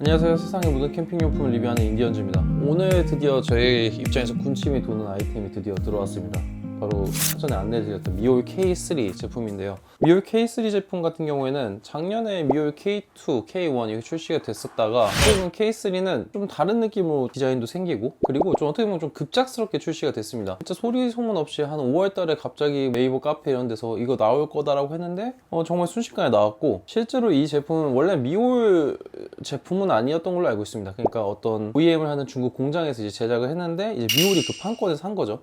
안녕하세요. 세상의 모든 캠핑용품을 리뷰하는 인디언즈입니다. 오늘 드디어 저의 입장에서 군침이 도는 아이템이 드디어 들어왔습니다. 바로 사전에 안내드렸던 미올 K3 제품인데요. 미올 K3 제품 같은 경우에는 작년에 미올 K2, K1 이렇게 출시가 됐었다가 최근 K3는 좀 다른 느낌으로 디자인도 생기고 그리고 좀 어떻게 보면 좀 급작스럽게 출시가 됐습니다. 진짜 소리 소문 없이 한 5월 달에 갑자기 네이버 카페 이런 데서 이거 나올 거다라고 했는데 정말 순식간에 나왔고, 실제로 이 제품은 원래 미올 제품은 아니었던 걸로 알고 있습니다. 그러니까 어떤 OEM을 하는 중국 공장에서 이제 제작을 했는데 이제 미올이 그 판권에서 산 거죠.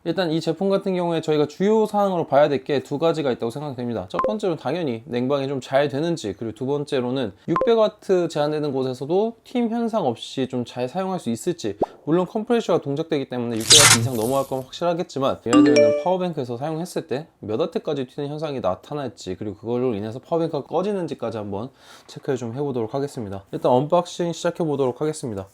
일단 이 제품 같은 경우에 저희가 주요 사항으로 봐야 될 게 두 가지가 있다고 생각됩니다. 첫 번째로는 당연히 냉방이 좀 잘 되는지, 그리고 두 번째로는 600W 제한되는 곳에서도 휨 현상 없이 좀 잘 사용할 수 있을지. 물론 컴프레셔가 동작되기 때문에 600W 이상 넘어갈 건 확실하겠지만, 예를 들면 파워뱅크에서 사용했을 때 몇 와트까지 튀는 현상이 나타날지, 그리고 그걸로 인해서 파워뱅크가 꺼지는지까지 한번 체크를 좀 해보도록 하겠습니다. 일단 언박싱 시작해 보도록 하겠습니다.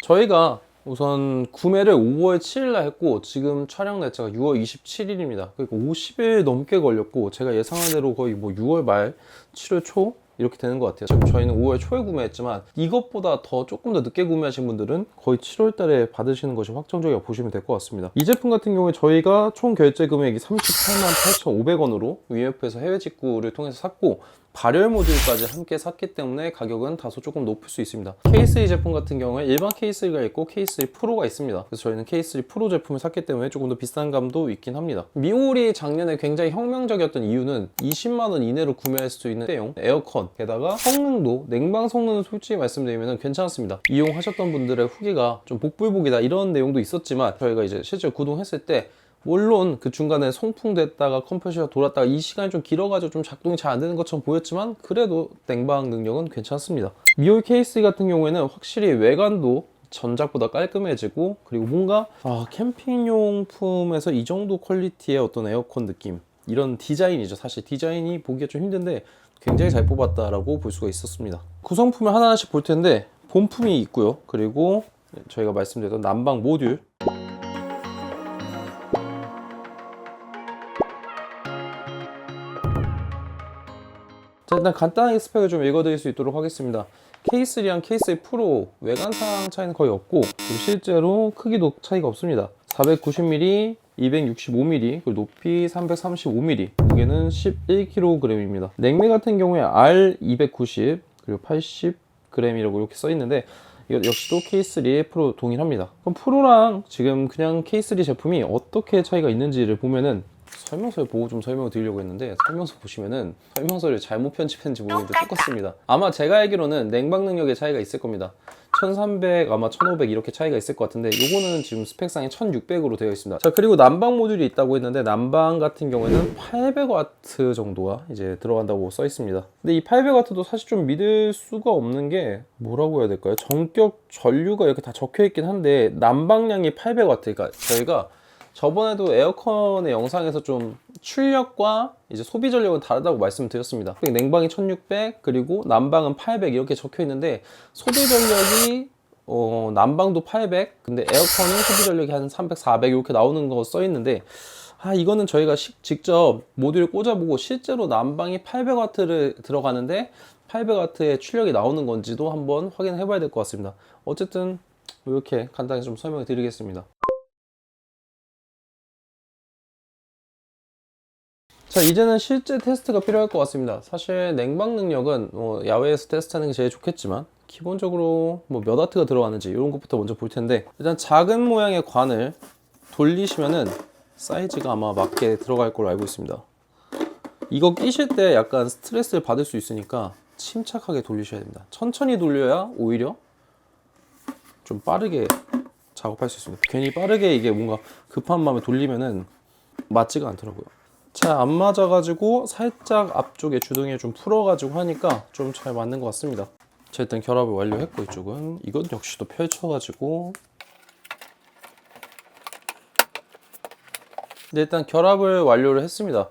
저희가 우선 구매를 5월 7일날 했고 지금 촬영 날짜가 6월 27일입니다. 그러니까 50일 넘게 걸렸고, 제가 예상한 대로 거의 뭐 6월 말, 7월 초 이렇게 되는 것 같아요. 지금 저희는 5월 초에 구매했지만 이것보다 조금 더 늦게 구매하신 분들은 거의 7월 달에 받으시는 것이 확정적이라고 보시면 될 것 같습니다. 이 제품 같은 경우에 저희가 총 결제 금액이 388,500원으로 위메프에서 해외 직구를 통해서 샀고, 발열 모듈까지 함께 샀기 때문에 가격은 다소 조금 높을 수 있습니다. K3 제품 같은 경우에 일반 K3가 있고 K3 프로가 있습니다. 그래서 저희는 K3 프로 제품을 샀기 때문에 조금 더 비싼 감도 있긴 합니다. 미올이 작년에 굉장히 혁명적이었던 이유는 20만원 이내로 구매할 수 있는 때용 에어컨, 게다가 성능도, 냉방 성능은 솔직히 말씀드리면 괜찮았습니다. 이용하셨던 분들의 후기가 좀 복불복이다 이런 내용도 있었지만, 저희가 이제 실제 구동했을 때 물론 그 중간에 송풍됐다가 컴프레셔가 돌았다가 이 시간이 좀 길어가지고 좀 작동이 잘 안 되는 것처럼 보였지만, 그래도 냉방 능력은 괜찮습니다. 미올 K3 같은 경우에는 확실히 외관도 전작보다 깔끔해지고, 그리고 뭔가 캠핑용품에서 이 정도 퀄리티의 어떤 에어컨 느낌, 이런 디자인이죠. 사실 디자인이 보기가 좀 힘든데 굉장히 잘 뽑았다라고 볼 수가 있었습니다. 구성품을 하나하나씩 볼 텐데, 본품이 있고요. 그리고 저희가 말씀드렸던 난방 모듈, 자, 일단 간단하게 스펙을 좀 읽어드릴 수 있도록 하겠습니다. K3랑 K3 프로 외관상 차이는 거의 없고, 그리고 실제로 크기도 차이가 없습니다. 490mm, 265mm, 그리고 높이 335mm, 무게는 11kg입니다. 냉매 같은 경우에 R290, 그리고 80g이라고 이렇게 써있는데, 이거 역시도 K3 프로 동일합니다. 그럼 프로랑 지금 그냥 K3 제품이 어떻게 차이가 있는지를 보면은, 설명서를 보고 좀 설명을 드리려고 했는데, 설명서 보시면은 설명서를 잘못 편집했는지 모르겠는데 똑같습니다. 아마 제가 알기로는 냉방 능력의 차이가 있을 겁니다. 1300, 아마 1500 이렇게 차이가 있을 것 같은데, 요거는 지금 스펙상에 1600으로 되어 있습니다. 자, 그리고 난방 모듈이 있다고 했는데, 난방 같은 경우에는 800W 정도가 이제 들어간다고 써 있습니다. 근데 이 800W도 사실 좀 믿을 수가 없는 게, 뭐라고 해야 될까요? 전격 전류가 이렇게 다 적혀 있긴 한데 난방량이 800W, 그러니까 저희가 저번에도 에어컨의 영상에서 좀 출력과 이제 소비 전력은 다르다고 말씀드렸습니다. 냉방이 1600, 그리고 난방은 800 이렇게 적혀 있는데, 소비 전력이 난방도 800, 근데 에어컨은 소비 전력이 한 300, 400 이렇게 나오는 거 써 있는데, 이거는 저희가 직접 모듈을 꽂아보고 실제로 난방이 800W를 들어가는데 800W의 출력이 나오는 건지도 한번 확인해 봐야 될 것 같습니다. 어쨌든 이렇게 간단히 좀 설명을 드리겠습니다. 자, 이제는 실제 테스트가 필요할 것 같습니다. 사실 냉방 능력은 야외에서 테스트하는 게 제일 좋겠지만, 기본적으로 몇 와트가 들어가는지 이런 것부터 먼저 볼 텐데, 일단 작은 모양의 관을 돌리시면은 사이즈가 아마 맞게 들어갈 걸로 알고 있습니다. 이거 끼실 때 약간 스트레스를 받을 수 있으니까 침착하게 돌리셔야 됩니다. 천천히 돌려야 오히려 좀 빠르게 작업할 수 있습니다. 괜히 빠르게 이게 뭔가 급한 마음에 돌리면은 맞지가 않더라고요. 잘 안 맞아가지고 살짝 앞쪽에 주둥이를 좀 풀어가지고 하니까 좀 잘 맞는 것 같습니다. 자, 일단 결합을 완료했고, 이쪽은 이건 역시 또 펼쳐가지고, 네, 일단 결합을 완료를 했습니다.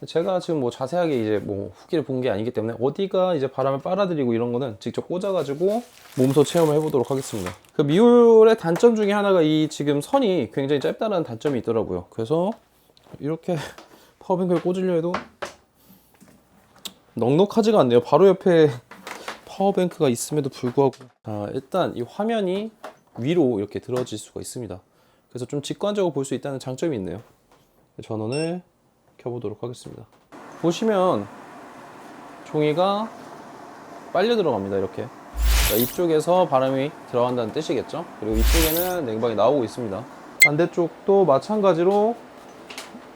제가 지금 뭐 자세하게 이제 뭐 후기를 본 게 아니기 때문에 어디가 이제 바람을 빨아들이고 이런 거는 직접 꽂아가지고 몸소 체험을 해보도록 하겠습니다. 그 미울의 단점 중에 하나가 이 지금 선이 굉장히 짧다는 단점이 있더라고요. 그래서 이렇게 파워뱅크를 꽂으려 해도 넉넉하지가 않네요. 바로 옆에 파워뱅크가 있음에도 불구하고. 자, 일단 이 화면이 위로 이렇게 들어질 수가 있습니다. 그래서 좀 직관적으로 볼 수 있다는 장점이 있네요. 전원을 켜보도록 하겠습니다. 보시면 종이가 빨려 들어갑니다. 이렇게. 자, 이쪽에서 바람이 들어간다는 뜻이겠죠. 그리고 이쪽에는 냉방이 나오고 있습니다. 반대쪽도 마찬가지로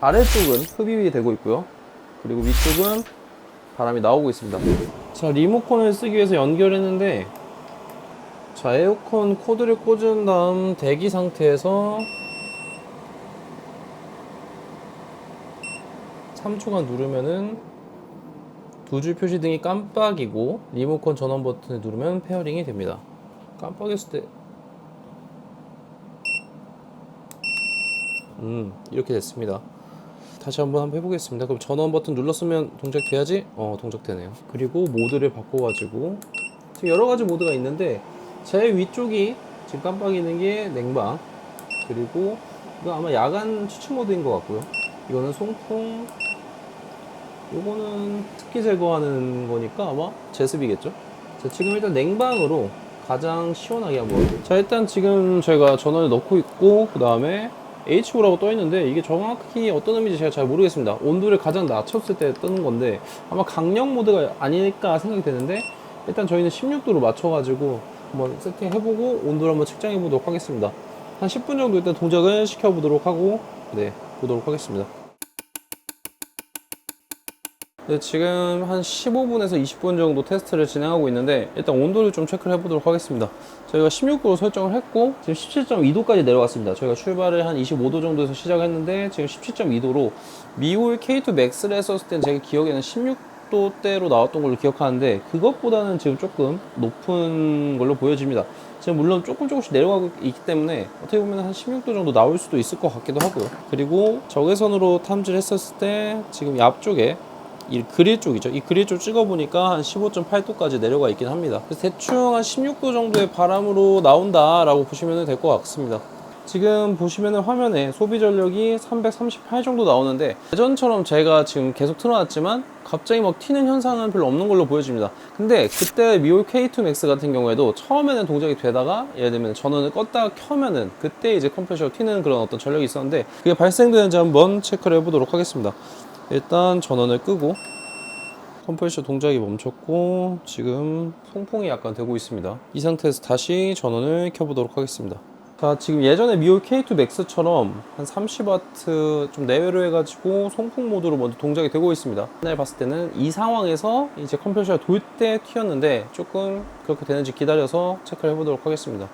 아래쪽은 흡입이 되고 있고요. 그리고 위쪽은 바람이 나오고 있습니다. 자, 리모컨을 쓰기 위해서 연결했는데, 자, 에어컨 코드를 꽂은 다음 대기 상태에서 3초간 누르면은 두 줄 표시등이 깜빡이고 리모컨 전원 버튼을 누르면 페어링이 됩니다. 깜빡였을 때 이렇게 됐습니다. 다시 한번 해보겠습니다. 그럼 전원 버튼 눌렀으면 동작돼야지? 동작되네요. 그리고 모드를 바꿔가지고 지금 여러가지 모드가 있는데 제일 위쪽이 지금 깜빡이는 게 냉방, 그리고 이거 아마 야간 추측 모드인 것 같고요. 이거는 송풍, 요거는 습기 제거하는 거니까 아마 제습이겠죠? 자, 지금 일단 냉방으로 가장 시원하게 한번. 자, 일단 지금 저희가 전원을 넣고 있고, 그 다음에 H5라고 떠 있는데 이게 정확히 어떤 의미인지 제가 잘 모르겠습니다. 온도를 가장 낮췄을 때 뜨는 건데 아마 강력 모드가 아닐까 생각이 되는데, 일단 저희는 16도로 맞춰가지고 한번 세팅해보고 온도를 한번 측정해보도록 하겠습니다. 한 10분 정도 일단 동작을 시켜보도록 하고 보도록 하겠습니다. 네, 지금 한 15분에서 20분 정도 테스트를 진행하고 있는데 일단 온도를 좀 체크를 해보도록 하겠습니다. 저희가 16도로 설정을 했고 지금 17.2도까지 내려갔습니다. 저희가 출발을 한 25도 정도에서 시작했는데 지금 17.2도로 미올 K2 맥스를 했었을 땐 제 기억에는 16도대로 나왔던 걸로 기억하는데 그것보다는 지금 조금 높은 걸로 보여집니다. 지금 물론 조금씩 내려가고 있기 때문에 어떻게 보면 한 16도 정도 나올 수도 있을 것 같기도 하고요. 그리고 적외선으로 탐지를 했었을 때 지금 이 앞쪽에 이 그릴 쪽이죠. 이 그릴 쪽 찍어보니까 한 15.8도까지 내려가 있긴 합니다. 그래서 대충 한 16도 정도의 바람으로 나온다라고 보시면 될 것 같습니다. 지금 보시면은 화면에 소비 전력이 338 정도 나오는데 예전처럼 제가 지금 계속 틀어놨지만 갑자기 막 튀는 현상은 별로 없는 걸로 보여집니다. 근데 그때 미올 K2 맥스 같은 경우에도 처음에는 동작이 되다가 예를 들면 전원을 껐다가 켜면은 그때 이제 컴프레셔가 튀는 그런 어떤 전력이 있었는데 그게 발생되는지 한번 체크를 해보도록 하겠습니다. 일단 전원을 끄고 컴프레셔 동작이 멈췄고 지금 통풍이 약간 되고 있습니다. 이 상태에서 다시 전원을 켜보도록 하겠습니다. 자, 지금 예전에 미올 K2 맥스처럼 한 30W 좀 내외로 해가지고 송풍 모드로 먼저 동작이 되고 있습니다. 옛날에 봤을 때는 이 상황에서 이제 컴프레셔가 돌 때 튀었는데 조금 그렇게 되는지 기다려서 체크를 해보도록 하겠습니다.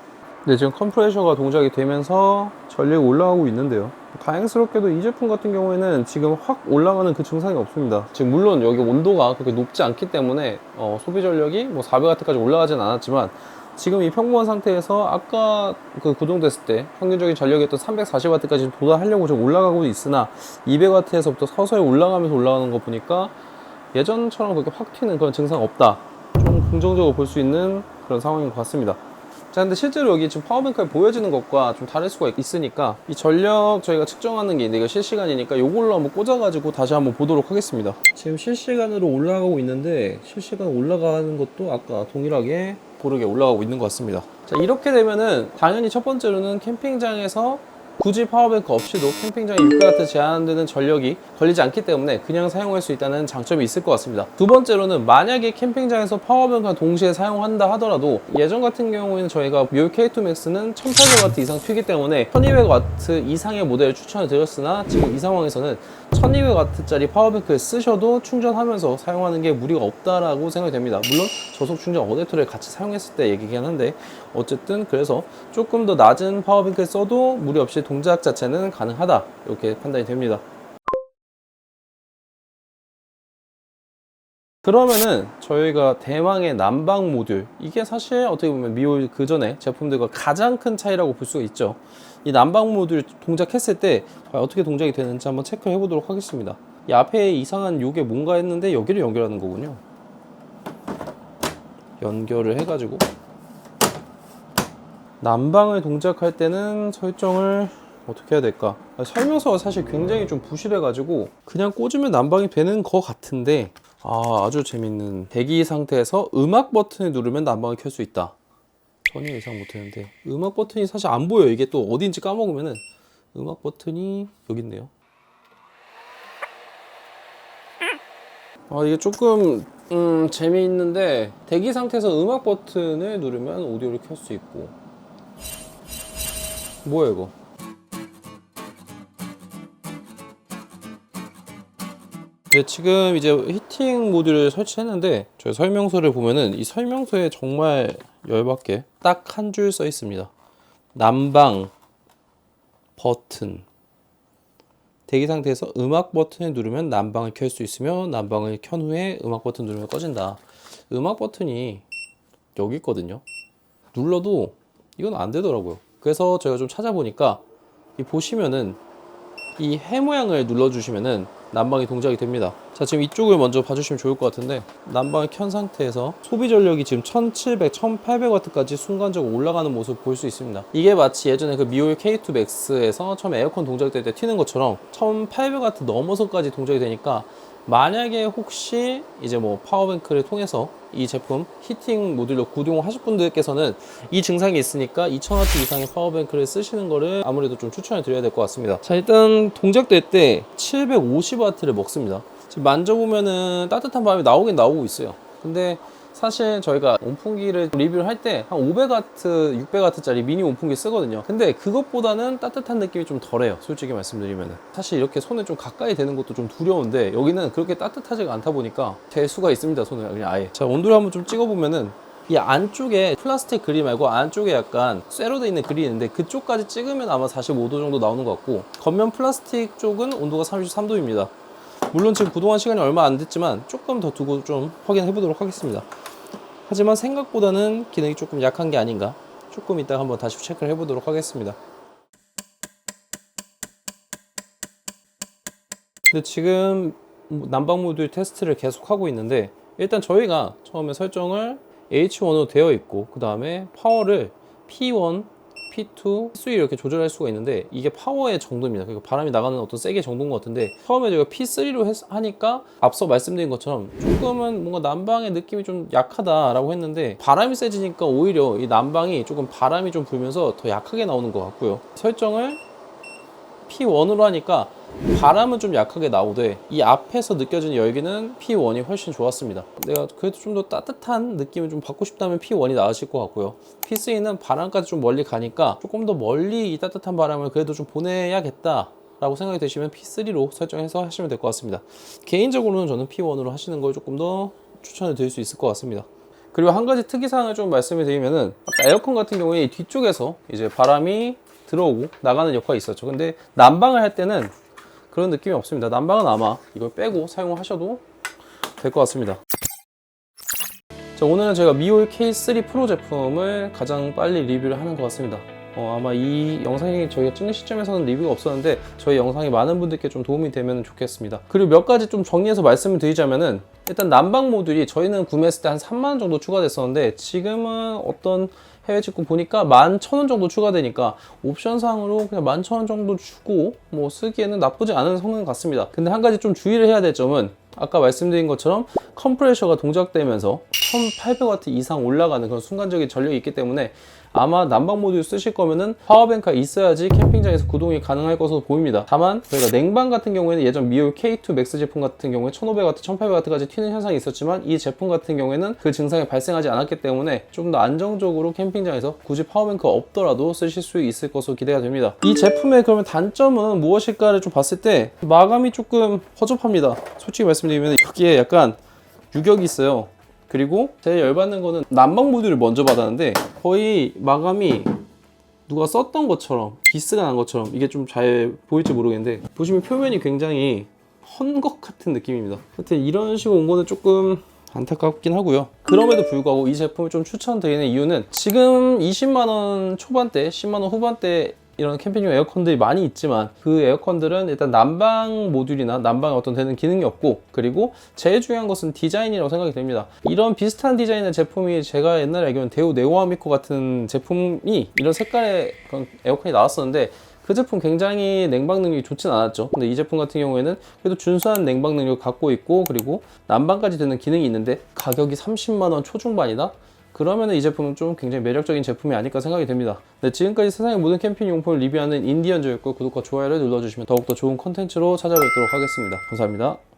네, 지금 컴프레셔가 동작이 되면서 전력이 올라가고 있는데요. 다행스럽게도 이 제품 같은 경우에는 지금 확 올라가는 그 증상이 없습니다. 지금 물론 여기 온도가 그렇게 높지 않기 때문에 소비 전력이 뭐 400W까지 올라가진 않았지만 지금 이 평범한 상태에서 아까 그 구동됐을 때 평균적인 전력이었던 340W까지 도달하려고 좀 올라가고 있으나 200W에서부터 서서히 올라가면서 올라가는 거 보니까 예전처럼 그렇게 확 튀는 그런 증상 없다. 좀 긍정적으로 볼 수 있는 그런 상황인 것 같습니다. 자, 근데 실제로 여기 지금 파워뱅크에 보여지는 것과 좀 다를 수가 있으니까 이 전력 저희가 측정하는 게 있는데 이거 실시간이니까 이걸로 한번 꽂아가지고 다시 한번 보도록 하겠습니다. 지금 실시간으로 올라가고 있는데 실시간 올라가는 것도 아까 동일하게 고르게 올라가고 있는 것 같습니다. 자, 이렇게 되면은 당연히 첫 번째로는 캠핑장에서 굳이 파워뱅크 없이도 캠핑장에 6W 제한되는 전력이 걸리지 않기 때문에 그냥 사용할 수 있다는 장점이 있을 것 같습니다. 두 번째로는 만약에 캠핑장에서 파워뱅크와 동시에 사용한다 하더라도 예전 같은 경우에는 저희가 미올 K2 맥스는 1800W 이상 튀기 때문에 1200W 이상의 모델을 추천을 드렸으나 지금 이 상황에서는 1200W짜리 파워뱅크를 쓰셔도 충전하면서 사용하는 게 무리가 없다라고 생각이 됩니다. 물론 저속 충전 어댑터를 같이 사용했을 때 얘기긴 한데 어쨌든 그래서 조금 더 낮은 파워뱅크를 써도 무리 없이 동작 자체는 가능하다 이렇게 판단이 됩니다. 그러면은 저희가 대망의 난방 모듈, 이게 사실 어떻게 보면 미올 그전에 제품들과 가장 큰 차이라고 볼 수가 있죠. 이 난방 모듈 동작했을 때 어떻게 동작이 되는지 한번 체크해 보도록 하겠습니다. 이 앞에 이상한 요게 뭔가 했는데 여기를 연결하는 거군요. 연결을 해가지고 난방을 동작할 때는 설정을 어떻게 해야 될까? 설명서가 사실 굉장히 좀 부실해가지고 그냥 꽂으면 난방이 되는 것 같은데, 아주 재밌는, 대기 상태에서 음악 버튼을 누르면 난방을 켤 수 있다. 전혀 예상 못했는데 음악 버튼이 사실 안 보여요. 이게 또 어딘지 까먹으면은 음악 버튼이 여기 있네요. 이게 조금 재미있는데, 대기 상태에서 음악 버튼을 누르면 오디오를 켤 수 있고. 뭐야 이거? 네, 지금 이제 히팅 모듈을 설치했는데, 저희 설명서를 보면은 이 설명서에 정말 열받게 딱 한 줄 써 있습니다. 난방 버튼. 대기 상태에서 음악 버튼을 누르면 난방을 켤 수 있으며, 난방을 켠 후에 음악 버튼 누르면 꺼진다. 음악 버튼이 여기 있거든요. 눌러도 이건 안 되더라고요. 그래서 제가 좀 찾아보니까, 이 보시면은 이 해 모양을 눌러주시면은 난방이 동작이 됩니다. 자, 지금 이쪽을 먼저 봐주시면 좋을 것 같은데, 난방을 켠 상태에서 소비 전력이 지금 1700, 1800W까지 순간적으로 올라가는 모습 볼 수 있습니다. 이게 마치 예전에 그 미올 K2 맥스에서 처음 에어컨 동작될 때 튀는 것처럼 1800W 넘어서까지 동작이 되니까, 만약에 혹시 이제 뭐 파워뱅크를 통해서 이 제품 히팅 모듈로 구동하실 분들께서는 이 증상이 있으니까 2000W 이상의 파워뱅크를 쓰시는 거를 아무래도 좀 추천을 드려야 될 것 같습니다. 자, 일단 동작될 때 750W를 먹습니다. 지금 만져보면은 따뜻한 바람이 나오긴 나오고 있어요. 근데 사실 저희가 온풍기를 리뷰를 할 때 한 500W, 600W짜리 미니 온풍기 쓰거든요. 근데 그것보다는 따뜻한 느낌이 좀 덜해요. 솔직히 말씀드리면. 사실 이렇게 손에 좀 가까이 대는 것도 좀 두려운데, 여기는 그렇게 따뜻하지가 않다 보니까 될 수가 있습니다. 손을 그냥 아예. 자, 온도를 한번 좀 찍어보면은, 이 안쪽에 플라스틱 그릴 말고 안쪽에 약간 쇠로 돼 있는 그릴이 있는데, 그쪽까지 찍으면 아마 45도 정도 나오는 것 같고, 겉면 플라스틱 쪽은 온도가 33도입니다. 물론 지금 구동한 시간이 얼마 안 됐지만 조금 더 두고 좀 확인해 보도록 하겠습니다. 하지만 생각보다는 기능이 조금 약한 게 아닌가, 조금 이따가 한번 다시 체크를 해보도록 하겠습니다. 근데 지금 난방 모듈 테스트를 계속 하고 있는데, 일단 저희가 처음에 설정을 H1으로 되어 있고, 그 다음에 파워를 P1, P2, P3 이렇게 조절할 수가 있는데, 이게 파워의 정도입니다. 그러니까 바람이 나가는 어떤 세게 정도인 것 같은데, 처음에 저희가 P3로 하니까 앞서 말씀드린 것처럼 조금은 뭔가 난방의 느낌이 좀 약하다라고 했는데, 바람이 세지니까 오히려 이 난방이 조금 바람이 좀 불면서 더 약하게 나오는 것 같고요. 설정을 P1으로 하니까 바람은 좀 약하게 나오되, 이 앞에서 느껴지는 열기는 P1이 훨씬 좋았습니다. 내가 그래도 좀 더 따뜻한 느낌을 좀 받고 싶다면 P1이 나으실 것 같고요. P3는 바람까지 좀 멀리 가니까 조금 더 멀리 이 따뜻한 바람을 그래도 좀 보내야겠다 라고 생각이 드시면 P3로 설정해서 하시면 될 것 같습니다. 개인적으로는 저는 P1으로 하시는 걸 조금 더 추천을 드릴 수 있을 것 같습니다. 그리고 한 가지 특이사항을 좀 말씀을 드리면은, 아까 에어컨 같은 경우에 뒤쪽에서 이제 바람이 들어오고 나가는 역할이 있었죠. 근데 난방을 할 때는 그런 느낌이 없습니다. 난방은 아마 이걸 빼고 사용하셔도 될 것 같습니다. 자, 오늘은 제가 미올 K3 프로 제품을 가장 빨리 리뷰를 하는 것 같습니다. 아마 이 영상이 저희가 찍는 시점에서는 리뷰가 없었는데, 저희 영상이 많은 분들께 좀 도움이 되면 좋겠습니다. 그리고 몇 가지 좀 정리해서 말씀을 드리자면은, 일단 난방 모듈이 저희는 구매했을 때 한 3만원 정도 추가됐었는데, 지금은 어떤 해외 직구 보니까 11,000원 정도 추가되니까 옵션상으로 그냥 11,000원 정도 주고 뭐 쓰기에는 나쁘지 않은 성능 같습니다. 근데 한 가지 좀 주의를 해야 될 점은, 아까 말씀드린 것처럼 컴프레셔가 동작되면서 1800W 이상 올라가는 그런 순간적인 전력이 있기 때문에, 아마 난방 모듈 쓰실 거면은 파워뱅크가 있어야지 캠핑장에서 구동이 가능할 것으로 보입니다. 다만 저희가 냉방 같은 경우에는 예전 미올 K2 맥스 제품 같은 경우에 1500W, 1800W까지 튀는 현상이 있었지만, 이 제품 같은 경우에는 그 증상이 발생하지 않았기 때문에 좀 더 안정적으로 캠핑장에서 굳이 파워뱅크가 없더라도 쓰실 수 있을 것으로 기대가 됩니다. 이 제품의 그러면 단점은 무엇일까를 좀 봤을 때, 마감이 조금 허접합니다. 솔직히 말씀드리면 여기에 약간 유격이 있어요. 그리고 제일 열받는 거는 난방 모듈을 먼저 받았는데, 거의 마감이 누가 썼던 것처럼, 기스가 난 것처럼, 이게 좀 잘 보일지 모르겠는데, 보시면 표면이 굉장히 헌 것 같은 느낌입니다. 하여튼 이런 식으로 온 거는 조금 안타깝긴 하고요. 그럼에도 불구하고 이 제품을 좀 추천드리는 이유는, 지금 20만원 초반대, 10만원 후반대 이런 캠핑용 에어컨들이 많이 있지만 그 에어컨들은 일단 난방 모듈이나 난방에 어떤 되는 기능이 없고, 그리고 제일 중요한 것은 디자인이라고 생각이 됩니다. 이런 비슷한 디자인의 제품이 제가 옛날에 알기로는 대우 네오아미코 같은 제품이 이런 색깔의 그런 에어컨이 나왔었는데 그 제품 굉장히 냉방 능력이 좋진 않았죠. 근데 이 제품 같은 경우에는 그래도 준수한 냉방 능력을 갖고 있고, 그리고 난방까지 되는 기능이 있는데 가격이 30만원 초중반이다? 그러면 이 제품은 좀 굉장히 매력적인 제품이 아닐까 생각이 됩니다. 네, 지금까지 세상의 모든 캠핑 용품을 리뷰하는 인디언즈였고, 구독과 좋아요를 눌러주시면 더욱더 좋은 컨텐츠로 찾아뵙도록 하겠습니다. 감사합니다.